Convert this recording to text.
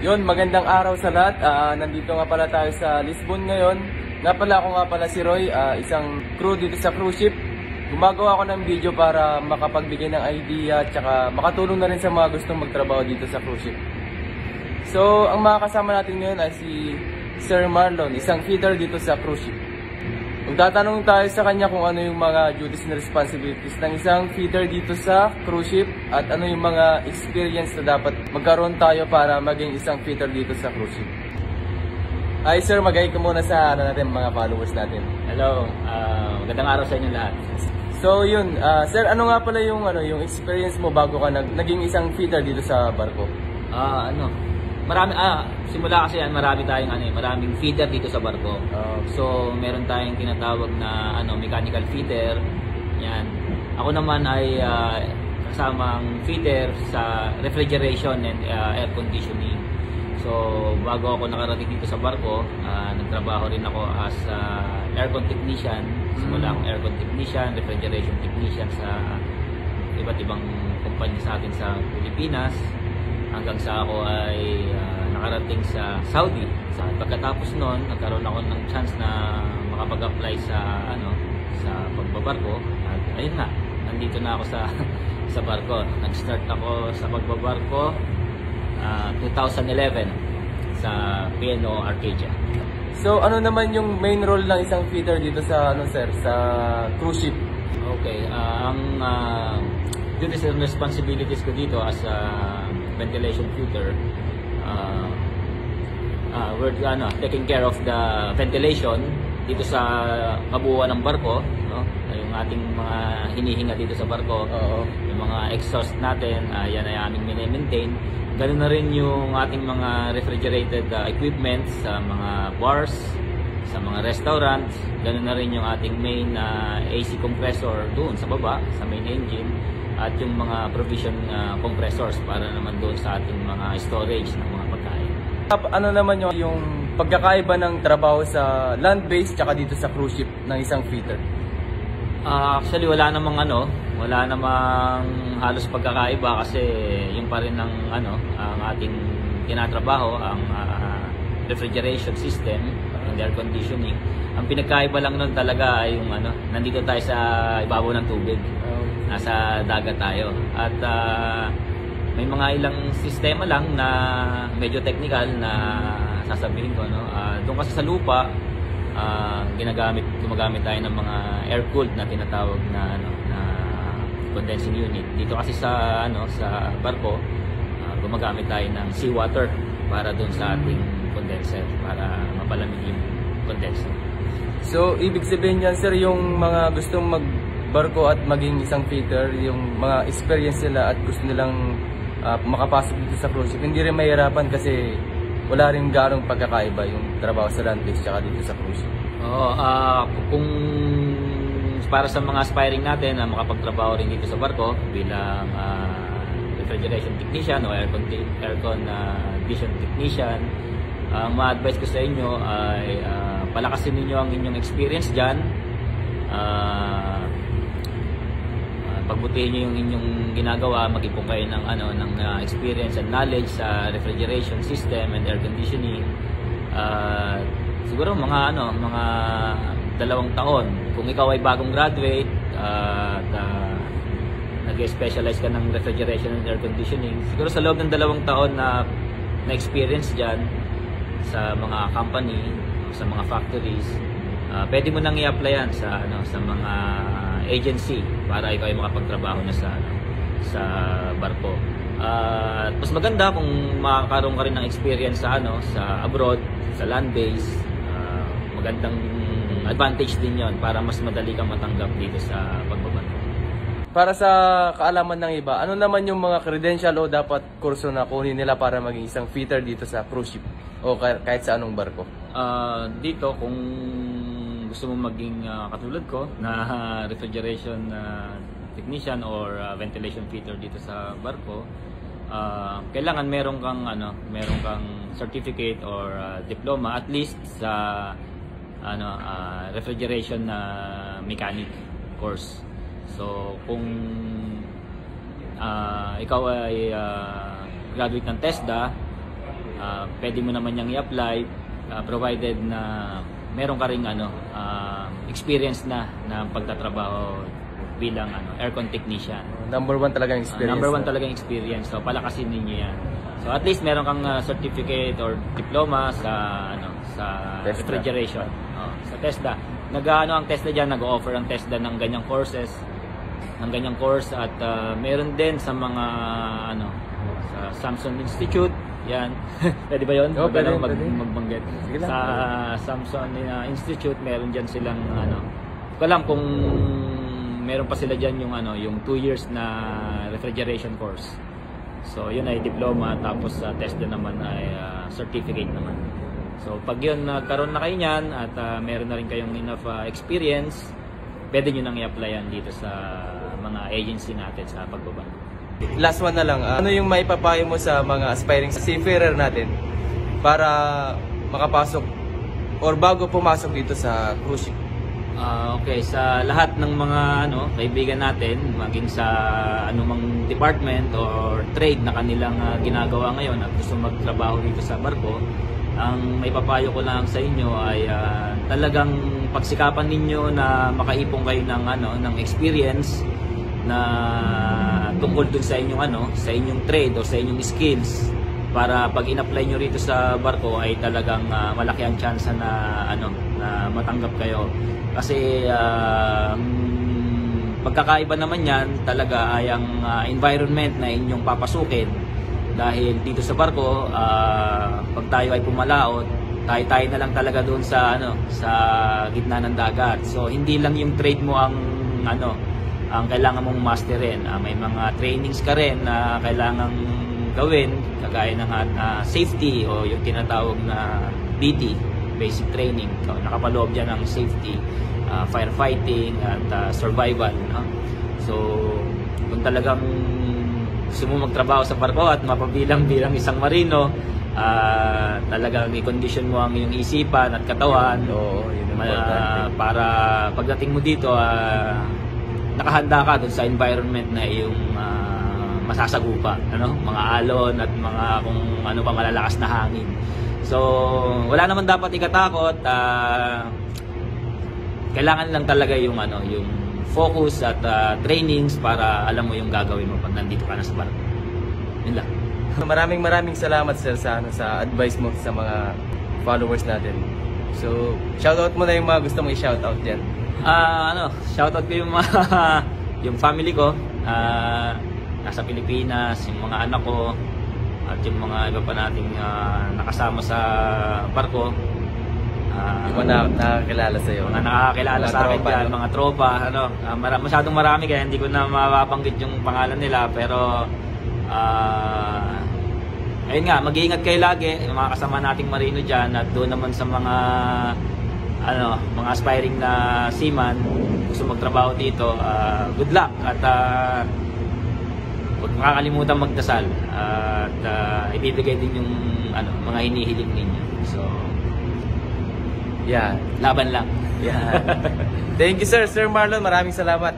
Yun, magandang araw sa lahat. Nandito nga pala tayo sa Lisbon ngayon. Ako nga pala si Roy, isang crew dito sa cruise ship. Gumagawa ako ng video para makapagbigay ng idea at saka makatulong na rin sa mga gustong magtrabaho dito sa cruise ship. So, ang mga kasama natin ngayon ay si Sir Marlon, isang feeder dito sa cruise ship. Magtatanong tayo sa kanya kung ano yung mga duties and responsibilities ng isang feeder dito sa cruise ship at ano yung mga experience na dapat magkaroon tayo para maging isang feeder dito sa cruise ship. Hi sir, mag-hi ka muna sa natin, mga followers natin. Hello, magandang araw sa inyo lahat. So yun, sir, ano nga pala yung experience mo bago ka naging isang feeder dito sa barko? Simula kasi yan, maraming feeder dito sa barko. So, meron tayong tinatawag na mechanical feeder. Yan. Ako naman ay kasamang feeder sa refrigeration and air conditioning. So, bago ako nakarating dito sa barko, nagtrabaho rin ako as aircon technician. Simula akong aircon technician, refrigeration technician sa iba't ibang kumpanya sa atin sa Pilipinas. Hanggang sa ako ay nakarating sa Saudi. Pagkatapos noon, nagkaroon ako ng chance na makapag-apply sa pagbabarko. At ayun na, nandito na ako sa barko. Nag-start ako sa pagbabarko 2011 sa P&O Arcadia. So ano naman yung main role ng isang feeder dito sa sa cruise ship? Okay, ang duties and responsibilities ko dito as a ventilation feeder, we're taking care of the ventilation dito sa kabuuan ng barko, no? Yung ating mga hinihinga dito sa barko, yung mga exhaust natin, yan ay aming mini-maintain. Ganun na rin yung ating mga refrigerated equipment sa mga bars, sa mga restaurants. Ganun na rin yung ating main AC compressor doon sa baba, sa main engine. At yung mga provision compressors para naman doon sa ating mga storage ng mga pagkain. Ano naman yung pagkakaiba ng trabaho sa land-based tsaka dito sa cruise ship ng isang feeder? Actually wala namang halos pagkakaiba kasi yung pa rin ang ating tinatrabaho, ang refrigeration system and air conditioning. Ang pinagkaiba lang nun talaga ay yung nandito tayo sa ibabaw ng tubig. Nasa dagat tayo at may mga ilang sistema lang na medyo technical na sasabihin ko, doon kasi sa lupa gumagamit tayo ng mga air-cooled na tinatawag na condensing unit. Dito kasi sa barko gumagamit tayo ng seawater para doon sa ating condenser para mapalamig yung condenser. So ibig sabihin niyan sir, yung mga gustong barko at maging isang feeder, yung mga experience nila at gusto nilang makapasok dito sa cruise ship, hindi rin mahirapan kasi wala rin ganong pagkakaiba yung trabaho sa land-based tsaka dito sa cruise ship. Kung para sa mga aspiring natin na makapagtrabaho rin dito sa barko bilang refrigeration technician o aircon condition technician, ma-advise ko sa inyo ay palakasin niyo ang inyong experience dyan. Pagbutihin niyo yung inyong ginagawa, mag-ipon kayo ng experience and knowledge sa refrigeration system and air conditioning. Siguro mga 2 taon. Kung ikaw ay bagong graduate at nag-specialize ka ng refrigeration and air conditioning, siguro sa loob ng 2 taon na experience diyan sa mga company, sa mga factories, pwede mo nang i-applyan sa mga agency para ikaw ay makapagtrabaho na sa barko. Mas maganda kung makakaroon ka rin ng experience sa abroad, sa land base. Magandang advantage din 'yon para mas madali kang matanggap dito sa pagbabarko. Para sa kaalaman ng iba, ano naman yung mga credential o dapat kurso na kunin nila para maging isang feeder dito sa cruise ship o kahit sa anong barko? Dito kung gusto mo maging katulad ko na refrigeration technician or ventilation feeder dito sa barko, kailangan meron kang certificate or diploma at least sa refrigeration mechanic course. So kung ikaw ay graduate ng TESDA, pwede mo naman niyang i-apply provided na meron ka ring experience na pagtatrabaho bilang aircon technician. Number one talagang experience. Number one talagang experience. So palakasin ninyo yan. So at least meron kang certificate or diploma sa TESDA. refrigeration. Sa TESDA. Ang TESDA diyan, nag-offer ang TESDA ng ganyang courses, ng ganyang course at meron din sa mga sa Samsung Institute. Yan. Pwede ba 'yon? Pwede. Magbanggit. Sa Samsung Institute, meron diyan silang ko alam kung meron pa sila diyan yung 2 years na refrigeration course. So yun ay diploma, tapos sa TESDA naman ay certificate naman. So pag yun nagkaroon na kayo niyan at meron na rin kayong enough experience, pwede nyo nang i-applyan dito sa mga agency natin sa pagbaba. Last one na lang, ano yung maipapayo mo sa mga aspiring seafarer natin para makapasok or bago pumasok dito sa cruise ship? Okay, sa lahat ng mga kaibigan natin, maging sa anumang department or trade na kanilang ginagawa ngayon at gusto magtrabaho dito sa barko, ang may papayo ko lang sa inyo ay talagang pagsikapan ninyo na makaipon kayo ng experience na tungkol dun sa inyong sa inyong trade o sa inyong skills, para pag in-apply nyo rito sa barko ay talagang malaki ang chance na na matanggap kayo. Kasi pagkakaiba naman yan talaga ay ang environment na inyong papasukin. Dahil dito sa barko, pag tayo ay pumalaot, tayo na lang talaga doon sa sa gitna ng dagat. So hindi lang yung trade mo ang ang kailangan mong masterin. May mga trainings ka rin na kailangang gawin, kagaya ng safety o yung tinatawag na BT, basic training. So, nakapaloob dyan ng safety, firefighting at survival. So kung talagang gusto mo magtrabaho sa barko at mapabilang bilang isang marino, talagang i-condition mo ang iyong isipan at katawan. Para pagdating mo dito, nakahanda ka dun sa environment na iyong masasagupa, mga alon at mga kung ano pa malalakas na hangin. So wala naman dapat ikatakot. Kailangan lang talaga yung yung focus at trainings para alam mo yung gagawin mo pag nandito ka na sa barko. Yun lang. Maraming salamat sir sa advice mo sa mga followers natin. So shoutout mo na yung mga gusto mong i-shoutout diyan. Shoutout ko yung yung family ko nasa Pilipinas, yung mga anak ko at yung mga iba pa nating nakasama sa barko. Yung mga nakakilala sa iyo. Mga nakakilala sa akin dyan, mga tropa, masyadong marami kaya hindi ko na mababanggit yung pangalan nila, pero ayun nga, mag-iingat kayo lagi, yung mga kasama nating marino dyan, at doon naman sa mga mga aspiring na seaman gusto magtrabaho dito, good luck at huwag makakalimutan magdasal at ibibigay din yung mga hinihiling ninyo. So yeah, laban lang. Yeah. Thank you sir Marlon, maraming salamat.